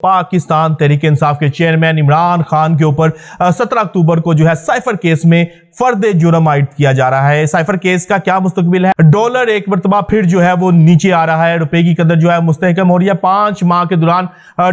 पाकिस्तान तहरीक इंसाफ के चेयरमैन इमरान खान के ऊपर 17 अक्टूबर को जो है साइफर केस में फर्द जुर्म आयद किया जा रहा है। साइफर केस का क्या मुस्तकबिल है? डॉलर एक मरतबा फिर जो है वो नीचे आ रहा है, रुपए की कदर जो है मुस्तहकम हो रही है। 5 माह के दौरान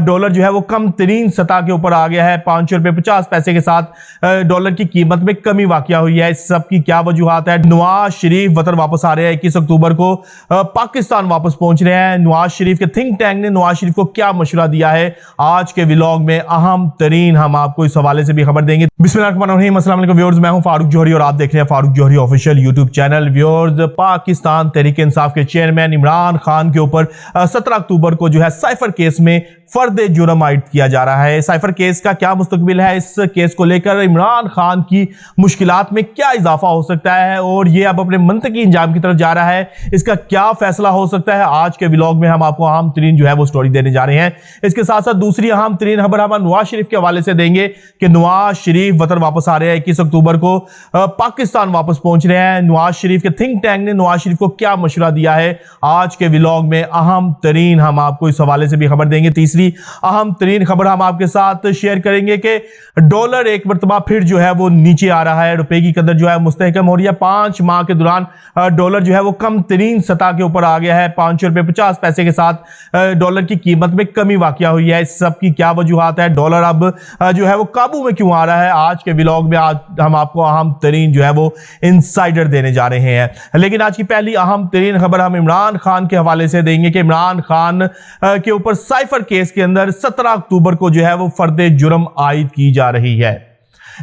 डॉलर जो है वो कम तरीन सतह के ऊपर आ गया है। 5 रुपए 50 पैसे के साथ डॉलर की कीमत में कमी वाक़या हुई है। इस सब की क्या वजूहात है? नवाज शरीफ वतन वापस आ रहे हैं। 21 अक्टूबर को पाकिस्तान वापस पहुंच रहे हैं। नवाज शरीफ के थिंक टैंक ने नवाज शरीफ को क्या मशवरा दिया है, आज के व्लॉग में अहम तरीन हम आपको इस हवाले से भी खबर देंगे। बिस्मिल्लाहिर्रहमानिर्रहीम, अस्सलाम वालेकुम व्यूअर्स, मैं हूं फारूक जौहरी और आप देख रहे हैं Farooq Jauhari official YouTube channel. Viewers, Pakistan Tehreek Insaf के चेयरमैन इमरान खान के ऊपर 17 अक्टूबर को जो है साइफर केस में फर्द जुर्म आयद किया जा रहा है। साइफर केस का क्या मुस्तकबिल है? इस केस को लेकर इमरान खान की मुश्किलात में क्या इजाफा हो सकता है और ये अब अपने मंतकी इंजाम की तरफ जा रहा है, इसका क्या फैसला हो सकता है? आज के व्लॉग में हम आपको अहम तरीन जो है वो स्टोरी देने जा रहे हैं। इसके साथ साथ दूसरी अहम तरीन खबर हम नवाज शरीफ के हवाले से देंगे कि नवाज शरीफ वतन वापस आ रहे हैं। 21 अक्टूबर को पाकिस्तान वापस पहुंच रहे हैं। नवाज शरीफ के थिंक टैंक ने नवाज शरीफ को क्या मशवरा दिया है, आज के व्लॉग में अहम तरीन हम आपको इस हवाले से भी खबर देंगे। तीसरी अहम तरीन खबर हम आपके साथ शेयर करेंगे कि डॉलर एक मरतबा फिर जो है वो नीचे आ रहा है, रुपए की कदर जो है मुस्तहकम हो रही है। 5 माह के दौरान डॉलर जो है वो कम तरीन सतह के ऊपर आ गया है। 5 रुपए 50 पैसे के साथ डॉलर की कीमत में कमी वाक़या हुई है। इस सब की क्या वजूहात है? डॉलर अब जो है वो काबू में क्यों आ रहा है? आज के व्लॉग में आज हम आपको अहम तरीन जो है वो इनसाइडर देने जा रहे हैं। लेकिन आज की पहली अहम तरीन खबर हम इमरान खान के हवाले से देंगे कि इमरान खान के ऊपर साइफर केस के अंदर 17 अक्टूबर को जो है वो फर्द जुर्म आयद की जा रही है।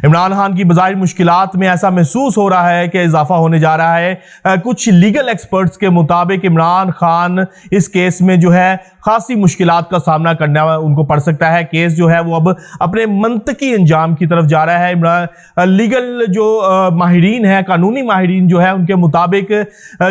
इमरान खान की बज़ाहिर मुश्किलात में ऐसा महसूस हो रहा है कि इजाफा होने जा रहा है। कुछ लीगल एक्सपर्ट्स के मुताबिक इमरान खान इस केस में जो है खासी मुश्किलात का सामना करना उनको पड़ सकता है। केस जो है वो अब अपने मंतकी अंजाम की तरफ जा रहा है। लीगल जो माहिरीन है, कानूनी माहिरीन जो है, उनके मुताबिक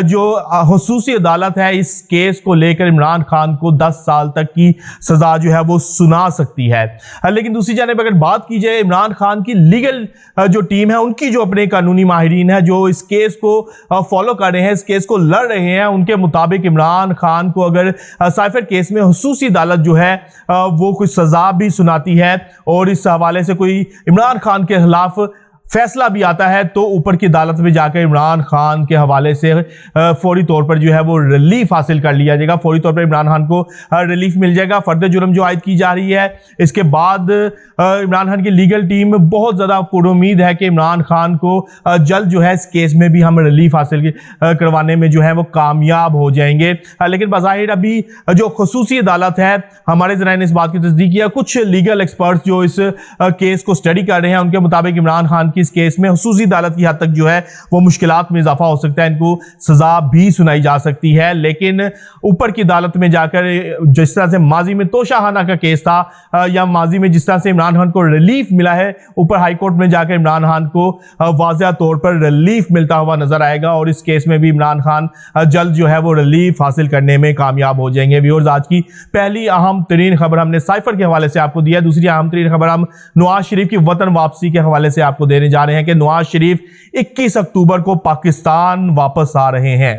जो हुसूसी अदालत है इस केस को लेकर इमरान खान को 10 साल तक की सजा जो है वो सुना सकती है। लेकिन दूसरी जानिब अगर बात की जाए इमरान खान की लीगल जो टीम है, उनकी जो अपने कानूनी माहिरीन है जो इस केस को फॉलो कर रहे हैं, इस केस को लड़ रहे हैं, उनके मुताबिक इमरान खान को अगर साइफर केस में हुसूसी अदालत जो है वो कुछ सजा भी सुनाती है और इस हवाले से कोई इमरान खान के खिलाफ फैसला भी आता है तो ऊपर की अदालत में जाकर इमरान खान के हवाले से फौरी तौर पर जो है वो रिलीफ हासिल कर लिया जाएगा। फौरी तौर पर इमरान खान को रिलीफ मिल जाएगा। फर्द जुर्म जो आयद की जा रही है, इसके बाद इमरान खान की लीगल टीम बहुत ज़्यादा पुरुमीद है कि इमरान खान को जल्द जो है इस केस में भी हम रिलीफ हासिल करवाने में जो है वो कामयाब हो जाएंगे। लेकिन बज़ाहिर अभी जो खुसूसी अदालत है, हमारे ज़राए ने इस बात की तस्दीक किया, कुछ लीगल एक्सपर्ट्स जो इस केस को स्टडी कर रहे हैं, उनके मुताबिक इमरान खान की इस केस में हुसूसी अदालत की हद तक जो है वो मुश्किलात में इजाफा हो सकता है, इनको सजा भी सुनाई जा सकती है। लेकिन ऊपर की अदालत में जाकर जिस तरह से माजी में तोशाखाना का केस था या माजी में जिस तरह से इमरान खान को रिलीफ मिला है, ऊपर हाई कोर्ट में जाकर इमरान खान को वाज़ेह तौर पर रिलीफ मिलता हुआ नजर आएगा और इस केस में भी इमरान खान जल्द जो है वो रिलीफ हासिल करने में कामयाब हो जाएंगे। व्यूअर्स, आज की पहली अहम तरीन खबर हमने साइफर के हवाले से आपको दिया है। दूसरी अहम तरीन खबर हम नवाज शरीफ की वतन वापसी के हवाले से आपको देने जा रहे हैं कि नवाज शरीफ 21 अक्टूबर को पाकिस्तान वापस आ रहे हैं।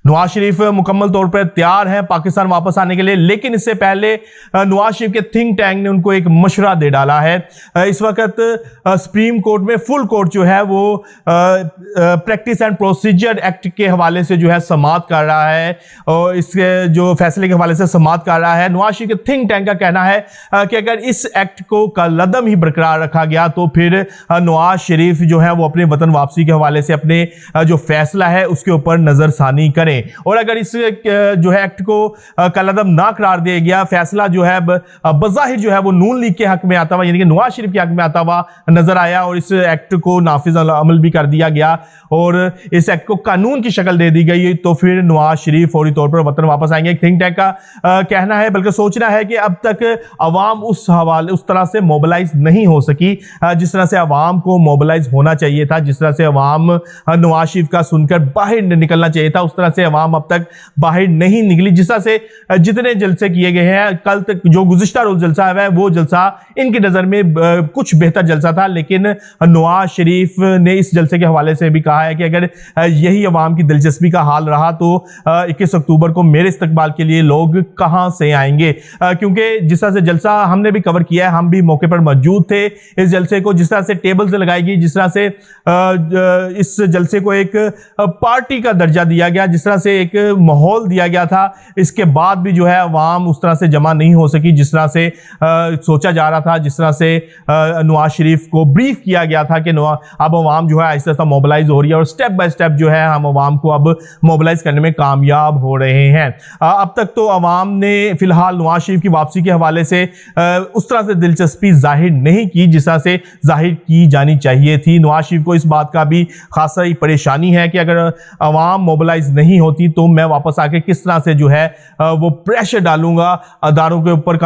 नवाज शरीफ मुकम्मल तौर पर तैयार हैं पाकिस्तान वापस आने के लिए, लेकिन इससे पहले नवाज शरीफ के थिंक टैंक ने उनको एक मशवरा दे डाला है। इस वक्त सुप्रीम कोर्ट में फुल कोर्ट जो है वो प्रैक्टिस एंड प्रोसीजर एक्ट के हवाले से जो है समाअत कर रहा है और इसके जो फैसले के हवाले से समाअत कर रहा है। नवाज शरीफ के थिंक टैंक का कहना है कि अगर इस एक्ट को कलअदम ही बरकरार रखा गया तो फिर नवाज शरीफ जो है वो अपने वतन वापसी के हवाले से अपने जो फैसला है उसके ऊपर नजरसानी करें और अगर इस जो है एक्ट को कलअदम ना करार दिया गया, फैसला जो है बज़ाहिर जो है वो नून लीग के हक में आता हुआ यानी कि नवाज शरीफ के हक में आता हुआ नजर आया और इस एक्ट को नाफिज अमल भी कर दिया गया और इस एक्ट को कानून की शक्ल दे दी गई, तो फिर नवाज शरीफ फौरी तौर पर वतन वापस आएंगे। एक थिंक टैंक का कहना है, बल्कि सोचना है कि अब तक अवाम उस तरह से मोबिलाइज नहीं हो सकी जिस तरह से अवाम को मोबिलाइज होना चाहिए था, जिस तरह से अवाम नवाज शरीफ का सुनकर बाहर निकलना चाहिए था, उस तरह से से अवाम अब तक बाहर नहीं निकली। जिस तरह से जितने जलसे किए गए हैं, कल तक जो गुज़िश्ता रोज़ जलसा है वो जलसा इनकी नज़र में कुछ बेहतर जलसा था, लेकिन नवाज शरीफ ने इस जलसे के हवाले से भी कहा है कि अगर यही अवाम की दिलचस्पी का हाल रहा तो 21 अक्टूबर को मेरे इस्तकबाल के लिए लोग कहां से आएंगे। क्योंकि जिस तरह से जलसा हमने भी कवर किया है, हम भी मौके पर मौजूद थे इस जलसे को, जिस तरह से टेबल से लगाई गई, जिस तरह से इस जलसे को एक पार्टी का दर्जा दिया गया, जिस तरह से एक माहौल दिया गया था, इसके बाद भी जो है अवाम उस तरह से जमा नहीं हो सकी जिस तरह से सोचा जा रहा था, जिस तरह से नवाज शरीफ को ब्रीफ किया गया था कि अब अवाम जो है आहिस्ता आहिस्ता मोबिलाइज हो रही है और स्टेप बाय स्टेप जो है हम अवाम को अब मोबिलाइज करने में कामयाब हो रहे हैं। अब तक तो अवाम ने फिलहाल नवाज शरीफ की वापसी के हवाले से उस तरह से दिलचस्पी जाहिर नहीं की जिस तरह से जाहिर की जानी चाहिए थी। नवाज शरीफ को इस बात का भी खासा ही परेशानी है कि अगर अवाम मोबिलाइज नहीं होती तो मैं वापस आके किस तरह से जो है वो प्रेशर डालूंगा अदारों के ऊपर,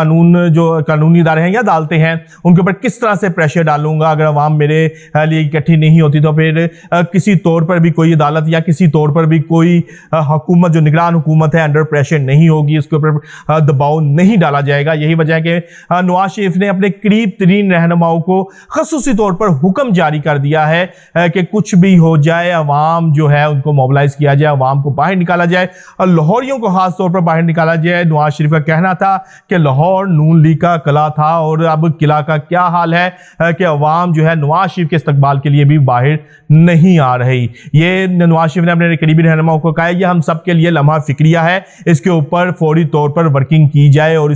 जो कानूनी इदारे हैं या डालते हैं उनके ऊपर किस तरह से प्रेशर डालूंगा। अगर अवाम मेरे लिए इकट्ठी नहीं होती तो फिर किसी तौर पर भी कोई अदालत या किसी तौर पर भी कोई हुकूमत जो निगरान हुकूमत है अंडर प्रेशर नहीं होगी, उसके ऊपर दबाव नहीं डाला जाएगा। यही वजह है कि नवाज शरीफ ने अपने करीब तरीन रहनुमाओं को खसूसी तौर पर हुक्म जारी कर दिया है कि कुछ भी हो जाए अवाम जो है उनको मोबिलाइज किया जाए, अवाम को बाहर निकाला जाए और लाहौरियों को खास तौर पर बाहर निकाला जाए। नवाज शरीफ का कहना था कि लाहौर नून लीग का किला था और अब किला का क्या हाल है कि अवाम जो है नवाज शरीफ के इस्तकबाल के लिए भी बाहर नहीं आ रही। ये नवाज शरीफ ने अपने करीबी रहनुमाओं को कहा ये हम सब के लिए लम्हा फिक्रिया है, इसके ऊपर फौरी तौर पर वर्किंग की जाए और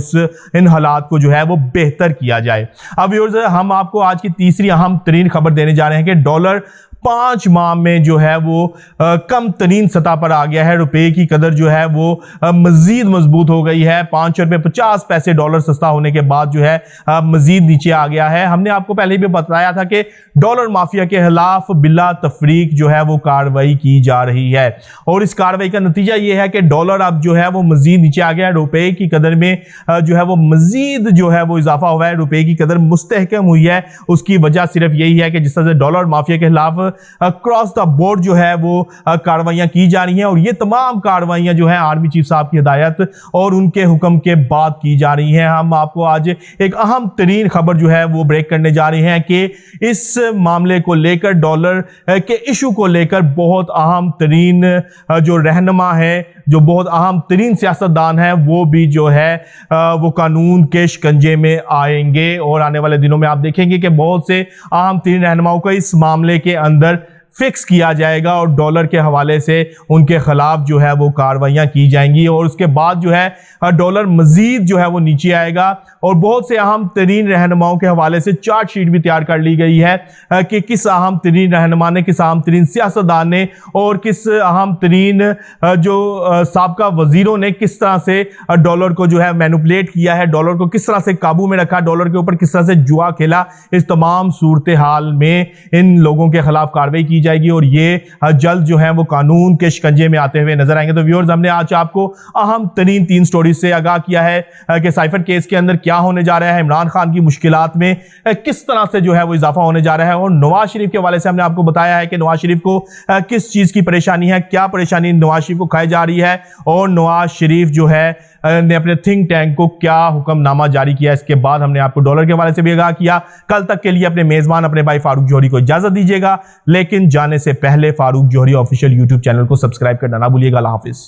इन हालात को जो है वो बेहतर किया जाए। अब व्यूअर्स, हम आपको आज की तीसरी अहम तरीन खबर देने जा रहे हैं कि डॉलर 5 माह में जो है वो कम तरीन सतह पर आ गया है। रुपए की कदर जो है वो मजीद मजबूत हो गई है। 5 रुपये 50 पैसे डॉलर सस्ता होने के बाद जो है मजीद नीचे आ गया है। हमने आपको पहले भी बताया था कि डॉलर माफिया के खिलाफ बिला तफरीक जो है वो कार्रवाई की जा रही है और इस कार्रवाई का नतीजा ये है कि डॉलर अब जो है वो मजीद नीचे आ गया है। रुपए की कदर में जो है वो मजीद जो है वो इजाफा हुआ है, रुपए की कदर मुस्तहकम हुई है। उसकी वजह सिर्फ यही है कि जिस तरह से डॉलर माफिया के खिलाफ अक्रॉस द बोर्ड जो है वो कार्रवाइयां की जा रही हैं और ये तमाम कार्रवाइयां जो है आर्मी चीफ साहब की हिदायत और उनके हुक्म के बाद की जा रही हैं। हम आपको आज एक अहम तरीन खबर जो है वो ब्रेक करने जा रहे हैं कि इस मामले को लेकर, डॉलर के इशू को लेकर बहुत अहम तरीन जो रहनुमा है, जो बहुत अहम तरीन सियासतदान है, वो भी जो है वो कानून के शिकंजे में आएंगे और आने वाले दिनों में आप देखेंगे कि बहुत से अहम तरीन रहनुमाओं को इस मामले के अंदर फिक्स किया जाएगा और डॉलर के हवाले से उनके खिलाफ जो है वो कार्रवाइयां की जाएंगी और उसके बाद जो है डॉलर मजीद जो है वो नीचे आएगा। और बहुत से अहम तरीन रहनुमाओं के हवाले से चार्ट शीट भी तैयार कर ली गई है कि किस अहम तरीन रहनुमा ने, किस अहम तरीन सियासतदान ने और किस अहम तरीन जो साबका वजीरों ने किस तरह से डॉलर को जो है मैनिपुलेट किया है, डॉलर को किस तरह से काबू में रखा, डॉलर के ऊपर किस तरह से जुआ खेला। इस तमाम सूरत हाल में इन लोगों के खिलाफ कार्रवाई की जाएगी और ये जल्द जो है वो कानून के शिकंजे में आते हुए नजर आएंगे। तो व्यूअर्स, हमने आज आपको अहम तरीन 3 स्टोरी से आगाह किया है कि साइफर केस के अंदर क्या होने जा रहा है, इमरान खान की मुश्किलात में किस तरह से जो है वो इजाफा होने जा रहा है और नवाज शरीफ के हवाले से हमने आपको बताया है कि नवाज शरीफ को किस चीज की परेशानी है, क्या परेशानी नवाज शरीफ को खाई जा रही है और नवाज शरीफ जो है ने अपने थिंक टैंक को क्या हुक्मनामा जारी किया। इसके बाद हमने आपको डॉलर के हवाले से भी आगाह किया। कल तक के लिए अपने मेजबान अपने भाई फारूक जौहरी को इजाजत दीजिएगा, लेकिन जाने से पहले Farooq Jauhari official YouTube channel को सब्सक्राइब करना ना भूलिएगा। अल्लाह हाफिज।